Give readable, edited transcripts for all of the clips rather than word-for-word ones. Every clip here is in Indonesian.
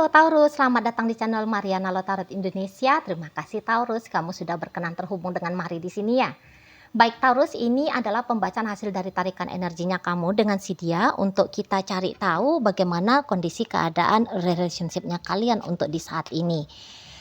Halo Taurus, selamat datang di channel Mariana Lotarot Indonesia. Terima kasih Taurus, kamu sudah berkenan terhubung dengan Mari di sini ya. Baik Taurus, ini adalah pembacaan hasil dari tarikan energinya kamu dengan si dia untuk kita cari tahu bagaimana kondisi keadaan relationship-nya kalian untuk di saat ini.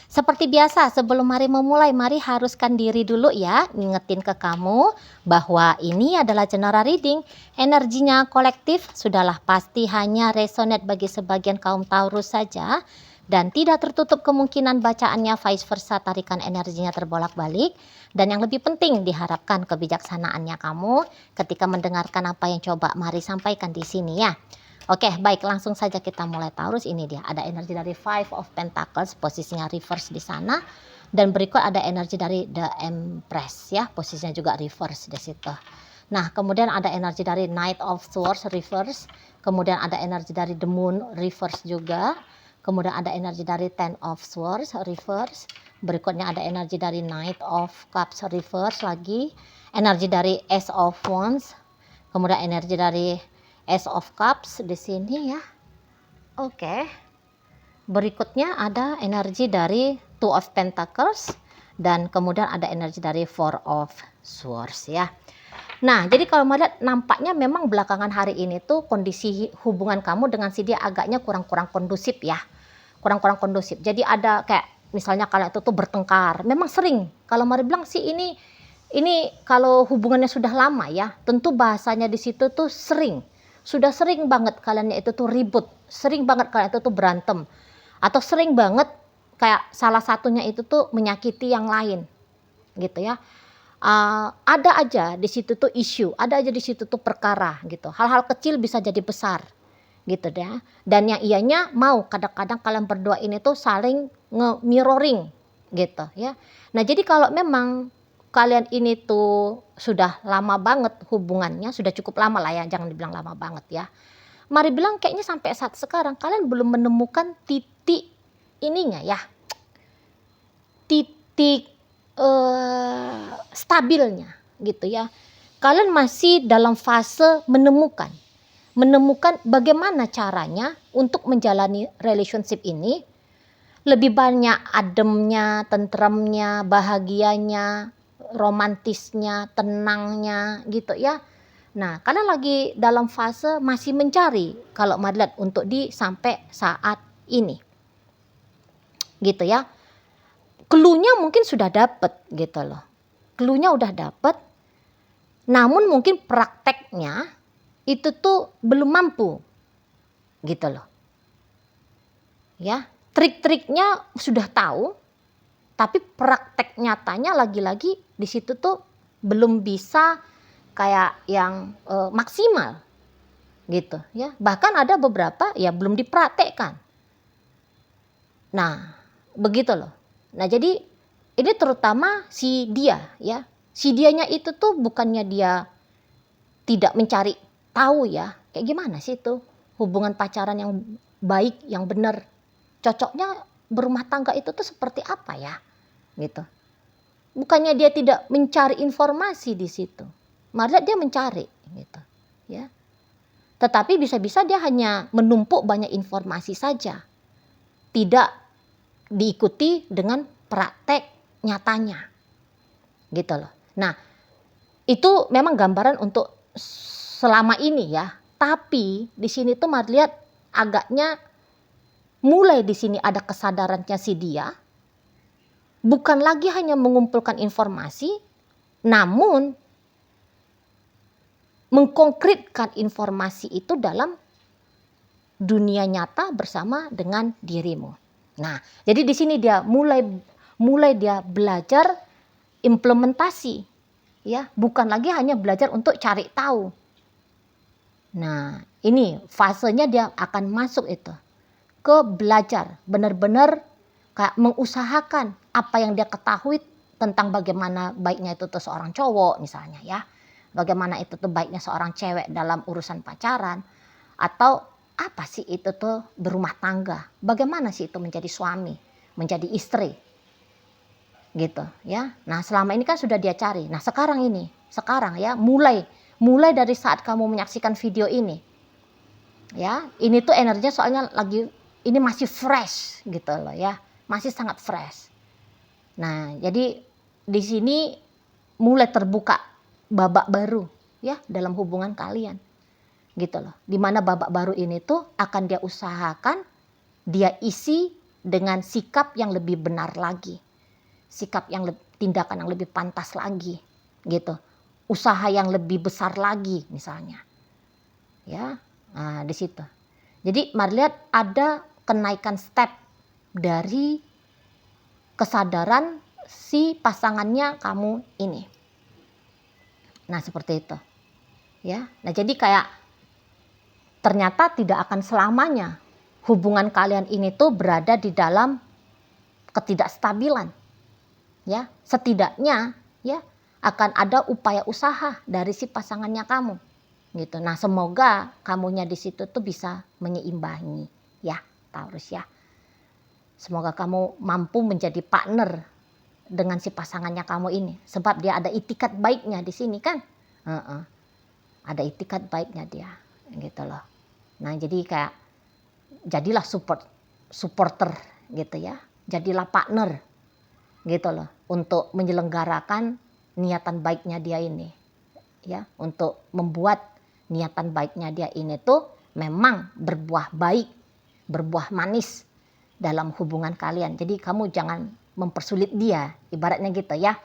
Seperti biasa, sebelum Mari memulai, Mari haruskan diri dulu ya, ngingetin ke kamu bahwa ini adalah general reading. Energinya kolektif, sudahlah pasti hanya resonate bagi sebagian kaum Taurus saja, dan tidak tertutup kemungkinan bacaannya vice versa, tarikan energinya terbolak-balik. Dan yang lebih penting, diharapkan kebijaksanaannya kamu ketika mendengarkan apa yang coba Mari sampaikan di sini ya. Oke, baik, langsung saja kita mulai Taurus. Ini dia, ada energi dari Five of Pentacles, posisinya reverse di sana. Dan berikut ada energi dari The Empress ya, posisinya juga reverse di situ. Nah, kemudian ada energi dari Knight of Swords reverse. Kemudian ada energi dari The Moon reverse juga. Kemudian ada energi dari Ten of Swords reverse. Berikutnya ada energi dari Knight of Cups reverse lagi. Energi dari Ace of Wands. Kemudian energi dari Ace of Cups di sini ya. Oke. Berikutnya ada energi dari Two of Pentacles dan kemudian ada energi dari Four of Swords ya. Nah, jadi kalau melihat nampaknya memang belakangan hari ini tuh kondisi hubungan kamu dengan si dia agaknya kurang-kurang kondusif ya. Kurang-kurang kondusif. Jadi ada kayak misalnya kalian itu tuh bertengkar. Memang sering. Kalau Mari bilang sih ini kalau hubungannya sudah lama ya, tentu bahasanya di situ tuh sering. Sudah sering banget kalian itu tuh ribut, sering banget kalian itu tuh berantem, atau sering banget kayak salah satunya itu tuh menyakiti yang lain, gitu ya. Ada aja di situ tuh isu, ada aja di situ tuh perkara gitu. Hal-hal kecil bisa jadi besar, gitu deh. Dan yang ianya mau kadang-kadang kalian berdua ini tuh saling nge-mirroring, gitu ya. Nah jadi kalau memang kalian ini tuh sudah lama banget hubungannya, sudah cukup lama lah ya, jangan dibilang lama banget ya. Mari bilang kayaknya sampai saat sekarang kalian belum menemukan titik ininya ya, titik stabilnya gitu ya. Kalian masih dalam fase menemukan bagaimana caranya untuk menjalani relationship ini. Lebih banyak ademnya, tentremnya, bahagianya, romantisnya, tenangnya gitu ya. Nah, kalian lagi dalam fase masih mencari kalau Mari lihat untuk di sampai saat ini. Gitu ya. Cluenya mungkin sudah dapat gitu loh. Cluenya udah dapat. Namun mungkin prakteknya itu tuh belum mampu. Gitu loh. Ya, trik-triknya sudah tahu, tapi praktek nyatanya lagi-lagi di situ tuh belum bisa kayak yang maksimal gitu ya. Bahkan ada beberapa ya belum dipraktekkan. Nah, begitu loh. Nah, jadi ini terutama si dia ya. Si dianya itu tuh bukannya dia tidak mencari tahu ya. Kayak gimana sih itu hubungan pacaran yang baik, yang benar. Cocoknya berumah tangga itu tuh seperti apa ya? Gitu. Bukannya dia tidak mencari informasi di situ. Malah dia mencari gitu, ya. Tetapi bisa-bisa dia hanya menumpuk banyak informasi saja. Tidak diikuti dengan praktek nyatanya. Gitu loh. Nah, itu memang gambaran untuk selama ini ya. Tapi di sini tuh Mari lihat agaknya mulai di sini ada kesadarannya si dia, bukan lagi hanya mengumpulkan informasi, namun mengkonkretkan informasi itu dalam dunia nyata bersama dengan dirimu. Nah, jadi di sini dia mulai dia belajar implementasi, ya, bukan lagi hanya belajar untuk cari tahu. Nah, ini fasenya dia akan masuk itu. Ke belajar, benar-benar kayak mengusahakan apa yang dia ketahui tentang bagaimana baiknya itu tuh seorang cowok misalnya ya. Bagaimana itu tuh baiknya seorang cewek dalam urusan pacaran. Atau apa sih itu tuh berumah tangga. Bagaimana sih itu menjadi suami, menjadi istri. Gitu ya. Nah selama ini kan sudah dia cari. Nah sekarang ya mulai dari saat kamu menyaksikan video ini. Ya, ini tuh energinya soalnya lagi ini masih fresh gitu loh ya, masih sangat fresh. Nah, jadi di sini mulai terbuka babak baru ya dalam hubungan kalian gitu loh. Dimana babak baru ini tuh akan dia usahakan, dia isi dengan sikap yang lebih benar lagi, sikap yang tindakan yang lebih pantas lagi gitu, usaha yang lebih besar lagi misalnya ya. Nah, di situ. Jadi mari lihat ada kenaikan step dari kesadaran si pasangannya kamu ini. Nah, seperti itu. Ya. Nah, jadi kayak ternyata tidak akan selamanya hubungan kalian ini tuh berada di dalam ketidakstabilan. Ya, setidaknya ya akan ada upaya usaha dari si pasangannya kamu. Gitu. Nah, semoga kamunya di situ tuh bisa menyeimbangi ya, Taurus ya. Semoga kamu mampu menjadi partner dengan si pasangannya kamu ini, sebab dia ada itikat baiknya di sini kan. Ada itikat baiknya dia, gitu loh. Nah, jadi kayak jadilah supporter gitu ya. Jadilah partner gitu loh untuk menyelenggarakan niatan baiknya dia ini. Ya, untuk membuat niatan baiknya dia ini tuh memang berbuah baik, berbuah manis dalam hubungan kalian. Jadi kamu jangan mempersulit dia, ibaratnya gitu ya.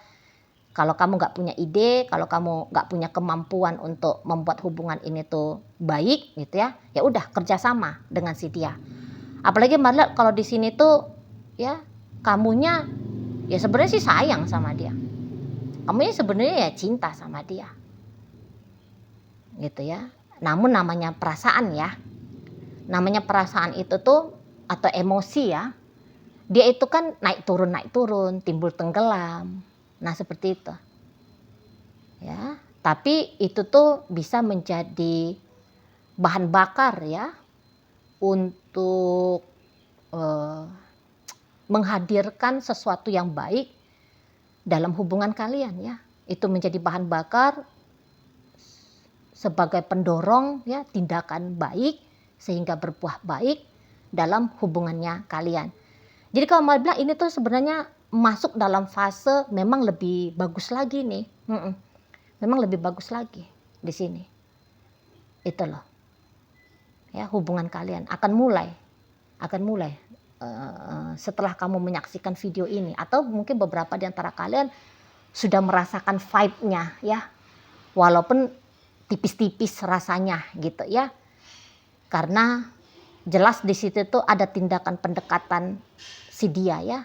Kalau kamu nggak punya ide, kalau kamu nggak punya kemampuan untuk membuat hubungan ini tuh baik gitu ya, ya udah kerjasama dengan si dia. Apalagi malah kalau di sini tuh ya kamunya ya sebenarnya sih sayang sama dia, kamunya sebenarnya ya cinta sama dia, gitu ya. Namun namanya perasaan ya, namanya perasaan itu tuh atau emosi ya, dia itu kan naik turun, timbul tenggelam. Nah, seperti itu. Ya, tapi itu tuh bisa menjadi bahan bakar ya untuk menghadirkan sesuatu yang baik dalam hubungan kalian ya. Itu menjadi bahan bakar sebagai pendorong ya tindakan baik sehingga berbuah baik dalam hubungannya kalian. Jadi kalau mau bilang ini tuh sebenarnya masuk dalam fase memang lebih bagus lagi nih. Memang lebih bagus lagi di sini. Itu loh. Ya, hubungan kalian akan mulai setelah kamu menyaksikan video ini, atau mungkin beberapa di antara kalian sudah merasakan vibe-nya ya. Walaupun tipis-tipis rasanya gitu ya. Karena jelas di situ tuh ada tindakan pendekatan si dia ya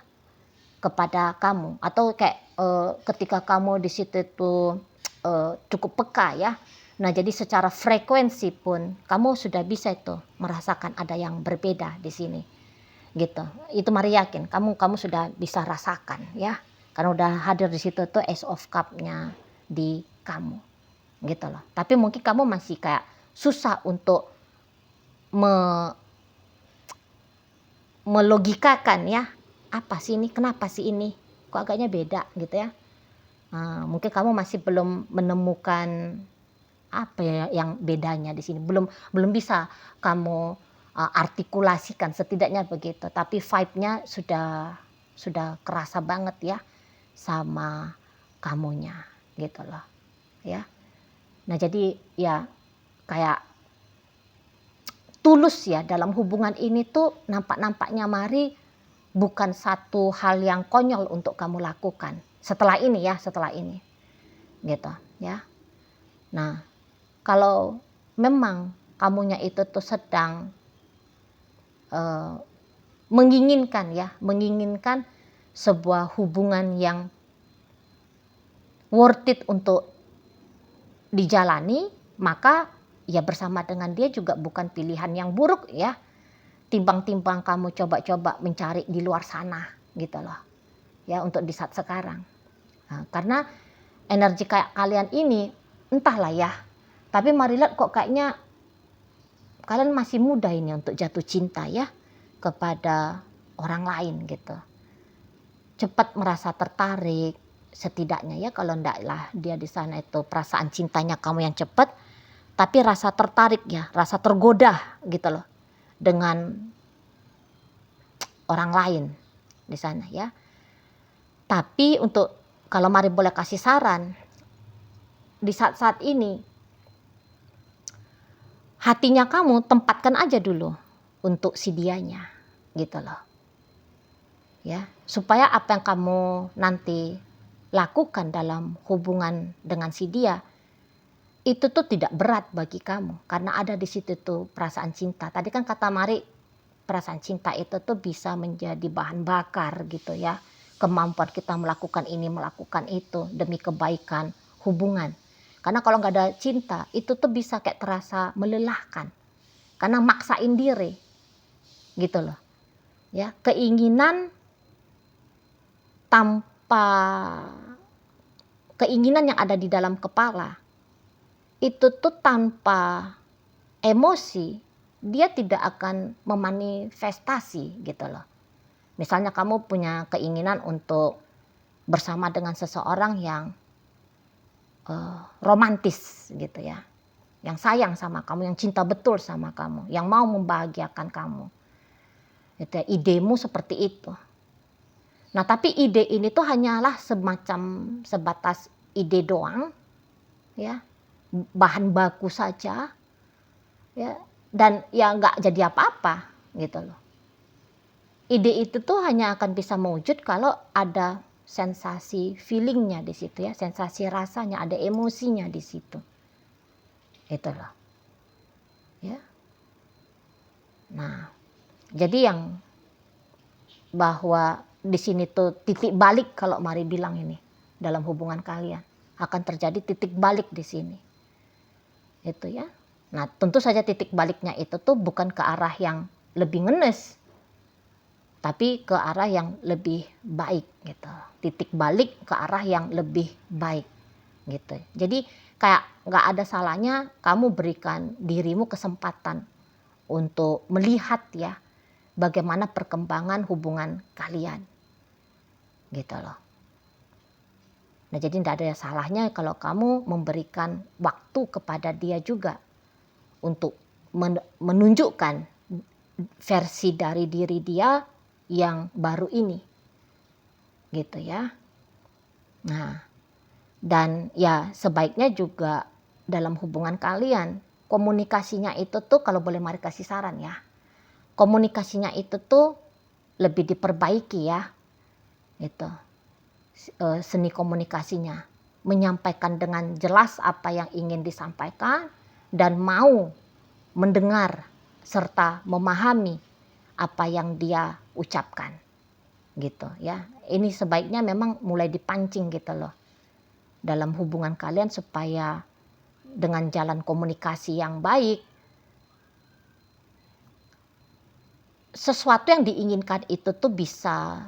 kepada kamu, atau kayak ketika kamu di situ tuh cukup peka ya. Nah, jadi secara frekuensi pun kamu sudah bisa itu merasakan ada yang berbeda di sini. Gitu. Itu mari yakin kamu sudah bisa rasakan ya. Karena udah hadir di situ tuh Ace of Cup-nya di kamu. Gitu loh. Tapi mungkin kamu masih kayak susah untuk melogikakan ya. Apa sih ini? Kenapa sih ini? Kok agaknya beda gitu ya. Mungkin kamu masih belum menemukan apa ya yang bedanya di sini. Belum bisa kamu artikulasikan, setidaknya begitu. Tapi vibe-nya sudah kerasa banget ya sama kamunya gitu loh ya. Nah, jadi ya kayak tulus ya dalam hubungan ini tuh nampaknya mari bukan satu hal yang konyol untuk kamu lakukan setelah ini gitu ya. Nah, kalau memang kamunya itu tuh sedang menginginkan sebuah hubungan yang worth it untuk dijalani, maka ya bersama dengan dia juga bukan pilihan yang buruk ya. Timbang-timbang kamu coba-coba mencari di luar sana gitu loh ya, untuk di saat sekarang. Nah, karena energi kayak kalian ini entahlah ya, tapi mari lihat kok kayaknya kalian masih muda ini untuk jatuh cinta ya kepada orang lain gitu. Cepat merasa tertarik setidaknya ya, kalau enggak lah dia di sana itu perasaan cintanya kamu yang cepat, tapi rasa tertarik ya, rasa tergoda gitu loh dengan orang lain di sana ya. Tapi untuk kalau Mari boleh kasih saran, di saat-saat ini hatinya kamu tempatkan aja dulu untuk si dianya gitu loh. Ya, supaya apa yang kamu nanti lakukan dalam hubungan dengan si dia itu tuh tidak berat bagi kamu karena ada di situ tuh perasaan cinta. Tadi kan kata Mari, perasaan cinta itu tuh bisa menjadi bahan bakar gitu ya. Kemampuan kita melakukan ini, melakukan itu demi kebaikan hubungan. Karena kalau nggak ada cinta, itu tuh bisa kayak terasa melelahkan. Karena maksain diri gitu loh. Ya, keinginan tanpa keinginan yang ada di dalam kepala itu tuh tanpa emosi dia tidak akan memanifestasi gitu loh. Misalnya kamu punya keinginan untuk bersama dengan seseorang yang romantis gitu ya, yang sayang sama kamu, yang cinta betul sama kamu, yang mau membahagiakan kamu. Gitu ya, idemu seperti itu. Nah tapi ide ini tuh hanyalah semacam sebatas ide doang, ya, bahan baku saja, ya, dan ya nggak jadi apa-apa gitu loh. Ide itu tuh hanya akan bisa mewujud kalau ada sensasi feelingnya di situ ya, sensasi rasanya, ada emosinya di situ. Itu loh. Ya. Nah, jadi yang bahwa di sini tuh titik balik kalau Mari bilang ini dalam hubungan kalian akan terjadi titik balik di sini. Itu ya. Nah, tentu saja titik baliknya itu tuh bukan ke arah yang lebih ngenes, tapi ke arah yang lebih baik gitu. Titik balik ke arah yang lebih baik gitu. Jadi kayak nggak ada salahnya kamu berikan dirimu kesempatan untuk melihat ya bagaimana perkembangan hubungan kalian gitu loh. Nah jadi tidak ada salahnya kalau kamu memberikan waktu kepada dia juga untuk menunjukkan versi dari diri dia yang baru ini gitu ya. Nah dan ya sebaiknya juga dalam hubungan kalian komunikasinya itu tuh kalau boleh Mari kasih saran ya, komunikasinya itu tuh lebih diperbaiki ya itu seni komunikasinya, menyampaikan dengan jelas apa yang ingin disampaikan dan mau mendengar serta memahami apa yang dia ucapkan gitu ya. Ini sebaiknya memang mulai dipancing gitu loh dalam hubungan kalian supaya dengan jalan komunikasi yang baik sesuatu yang diinginkan itu tuh bisa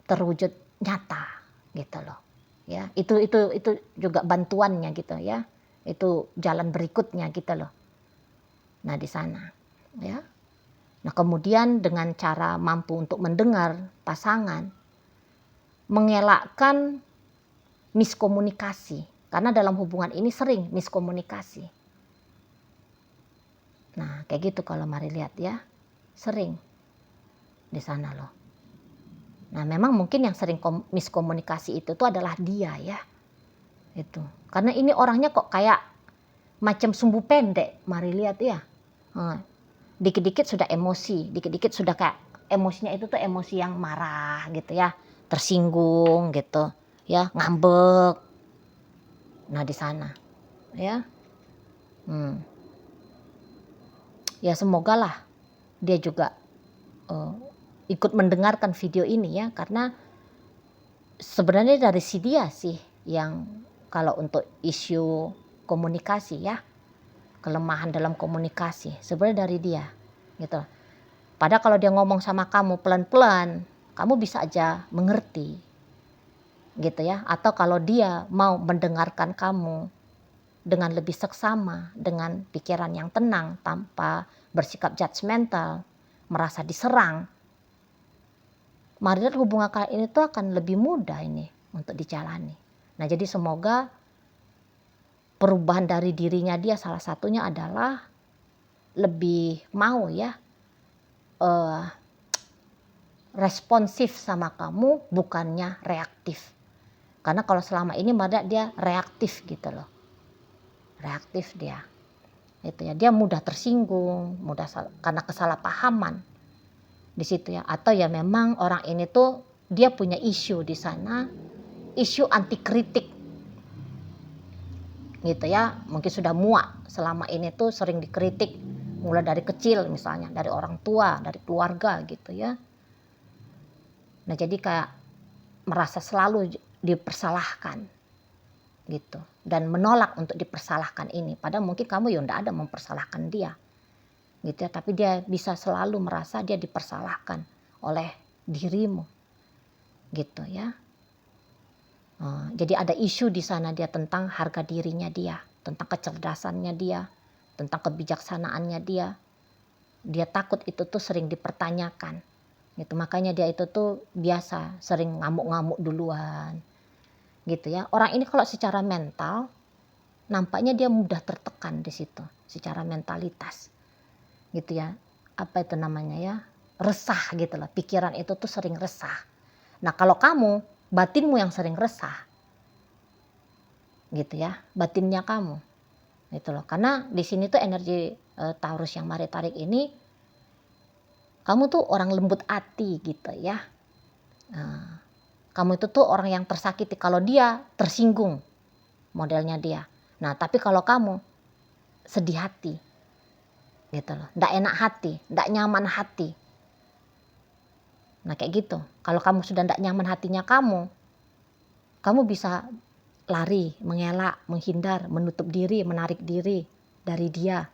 terwujud nyata gitu loh ya. Itu juga bantuannya gitu ya, itu jalan berikutnya gitu loh. Nah di sana ya. Nah kemudian dengan cara mampu untuk mendengar pasangan, mengelakkan miskomunikasi karena dalam hubungan ini sering miskomunikasi. Nah kayak gitu kalau Mari lihat ya, sering di sana loh. Nah memang mungkin yang sering miskomunikasi itu tuh adalah dia ya. Itu. Karena ini orangnya kok kayak macam sumbu pendek, Mari lihat ya. Dikit-dikit sudah emosi, dikit-dikit sudah kayak emosinya itu tuh emosi yang marah gitu ya, tersinggung gitu, ya, ngambek. Nah di sana, ya, ya semoga lah dia juga ikut mendengarkan video ini ya, karena sebenarnya dari si dia sih yang kalau untuk isu komunikasi ya, kelemahan dalam komunikasi sebenarnya dari dia gitu. Padahal kalau dia ngomong sama kamu pelan-pelan, kamu bisa aja mengerti gitu ya. Atau kalau dia mau mendengarkan kamu dengan lebih seksama, dengan pikiran yang tenang tanpa bersikap judgmental, merasa diserang, Mari lihat hubungan kalian ini tuh akan lebih mudah ini untuk dijalani. Nah jadi semoga perubahan dari dirinya dia salah satunya adalah lebih mau ya responsif sama kamu, bukannya reaktif. Karena kalau selama ini Maria dia reaktif gitu loh. Reaktif dia. Itu ya, dia mudah tersinggung, karena kesalahpahaman di situ ya. Atau ya memang orang ini tuh dia punya isu di sana, isu anti kritik. Gitu ya, mungkin sudah muak selama ini tuh sering dikritik mulai dari kecil, misalnya dari orang tua, dari keluarga gitu ya. Nah, jadi kayak merasa selalu dipersalahkan gitu, dan menolak untuk dipersalahkan ini, padahal mungkin kamu ya ndak ada mempersalahkan dia gitu ya, tapi dia bisa selalu merasa dia dipersalahkan oleh dirimu gitu ya. Jadi ada isu di sana dia tentang harga dirinya dia, tentang kecerdasannya dia, tentang kebijaksanaannya dia. Dia takut itu tuh sering dipertanyakan gitu, makanya dia itu tuh biasa sering ngamuk-ngamuk duluan gitu ya. Orang ini kalau secara mental nampaknya dia mudah tertekan di situ secara mentalitas gitu ya. Apa itu namanya ya, resah gitu lah, pikiran itu tuh sering resah. Nah, kalau kamu, batinmu yang sering resah gitu ya, batinnya kamu gitu loh. Karena di sini tuh energi Taurus yang Mari tarik ini, kamu tuh orang lembut hati gitu ya. Kamu itu tuh orang yang tersakiti kalau dia tersinggung, modelnya dia. Nah, tapi kalau kamu sedih hati gitu loh, ndak enak hati, ndak nyaman hati. Nah, kayak gitu. Kalau kamu sudah ndak nyaman hatinya kamu bisa lari, mengelak, menghindar, menutup diri, menarik diri dari dia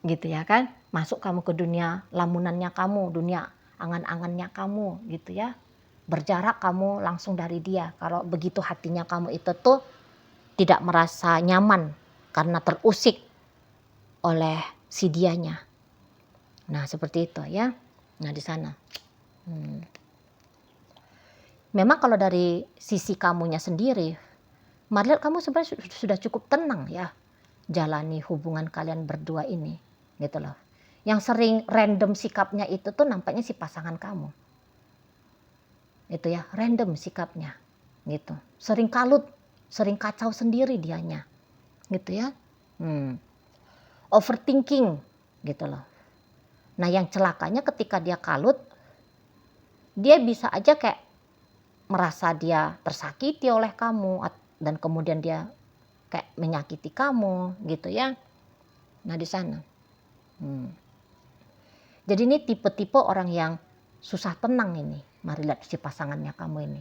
gitu ya kan. Masuk kamu ke dunia lamunannya kamu, dunia angan-angannya kamu gitu ya. Berjarak kamu langsung dari dia. Kalau begitu hatinya kamu itu tuh tidak merasa nyaman karena terusik oleh si dianya. Nah, seperti itu ya. Nah, di sana. Memang kalau dari sisi kamunya sendiri, Marliat, kamu sebenarnya sudah cukup tenang ya jalani hubungan kalian berdua ini gitu loh. Yang sering random sikapnya itu tuh nampaknya si pasangan kamu. Itu ya, random sikapnya gitu. Sering kalut, sering kacau sendiri dianya gitu ya. Overthinking gitu loh. Nah, yang celakanya ketika dia kalut, dia bisa aja kayak merasa dia tersakiti oleh kamu, dan kemudian dia kayak menyakiti kamu gitu ya. Nah, di sana. Jadi ini tipe-tipe orang yang susah tenang ini. Mari lihat si pasangannya kamu ini.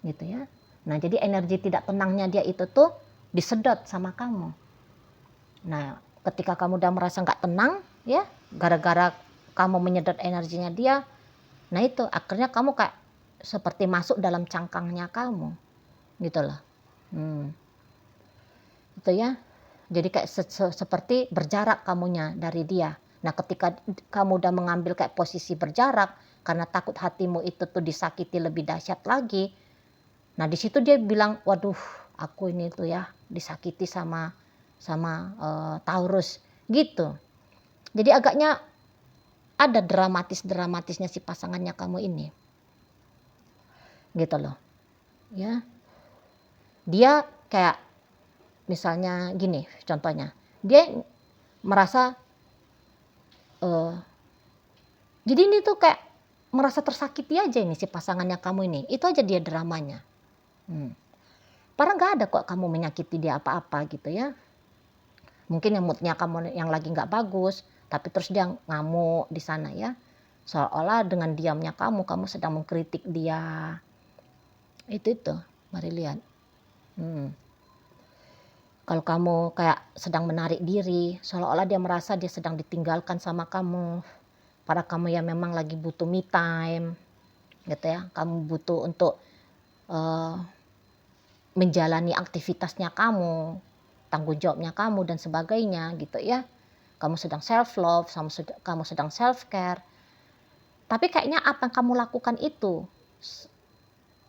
Gitu ya. Nah, jadi energi tidak tenangnya dia itu tuh disedot sama kamu. Nah, ketika kamu udah merasa nggak tenang ya, gara-gara kamu menyedot energinya dia, nah itu akhirnya kamu kayak seperti masuk dalam cangkangnya kamu gitu loh. Itu ya, jadi kayak seperti berjarak kamunya dari dia. Nah, ketika kamu udah mengambil kayak posisi berjarak karena takut hatimu itu tuh disakiti lebih dahsyat lagi, nah di situ dia bilang, waduh, aku ini tuh ya disakiti sama Taurus gitu. Jadi agaknya ada dramatisnya si pasangannya kamu ini gitu loh ya. Dia kayak misalnya gini contohnya, dia merasa jadi ini tuh kayak merasa tersakiti aja ini si pasangannya kamu ini, itu aja dia dramanya. Padahal nggak ada kok kamu menyakiti dia apa-apa gitu ya. Mungkin yang moodnya kamu yang lagi nggak bagus, tapi terus dia ngamuk di sana ya, seolah-olah dengan diamnya kamu sedang mengkritik dia. Itu mari lihat. Kalau kamu kayak sedang menarik diri, seolah-olah dia merasa dia sedang ditinggalkan sama kamu. Padahal kamu ya memang lagi butuh me time gitu ya. Kamu butuh untuk menjalani aktivitasnya kamu, tanggung jawabnya kamu dan sebagainya gitu ya. Kamu sedang self love, kamu sedang self care. Tapi kayaknya apa yang kamu lakukan itu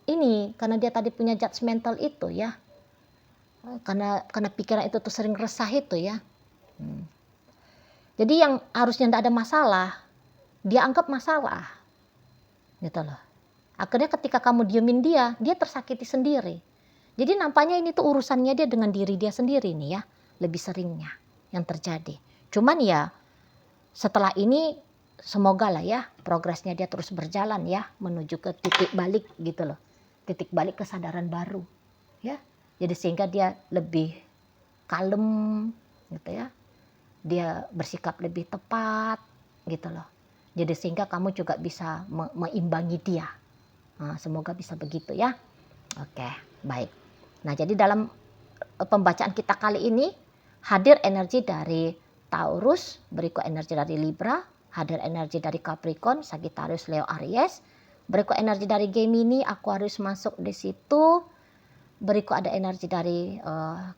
ini karena dia tadi punya judgmental itu ya. Karena pikiran itu tuh sering resah itu ya. Jadi yang harusnya tidak ada masalah, dia anggap masalah gitu loh. Akhirnya ketika kamu diemin dia, dia tersakiti sendiri. Jadi nampaknya ini tuh urusannya dia dengan diri dia sendiri nih ya, lebih seringnya yang terjadi. Cuman ya setelah ini semoga lah ya progresnya dia terus berjalan ya menuju ke titik balik gitu loh. Titik balik kesadaran baru ya. Jadi sehingga dia lebih kalem gitu ya. Dia bersikap lebih tepat gitu loh. Jadi sehingga kamu juga bisa meimbangi dia. Nah, semoga bisa begitu ya. Oke, baik. Nah, jadi dalam pembacaan kita kali ini hadir energi dari Taurus, berikut energi dari Libra, hadir energi dari Capricorn, Sagittarius, Leo, Aries, berikut energi dari Gemini, Aquarius masuk di situ, berikut ada energi dari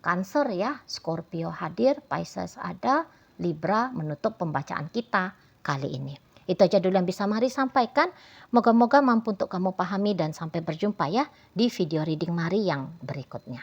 Cancer ya, Scorpio hadir, Pisces ada, Libra menutup pembacaan kita kali ini. Itu aja dulu yang bisa Mari sampaikan. Moga-moga mampu untuk kamu pahami dan sampai berjumpa ya di video reading Mari yang berikutnya.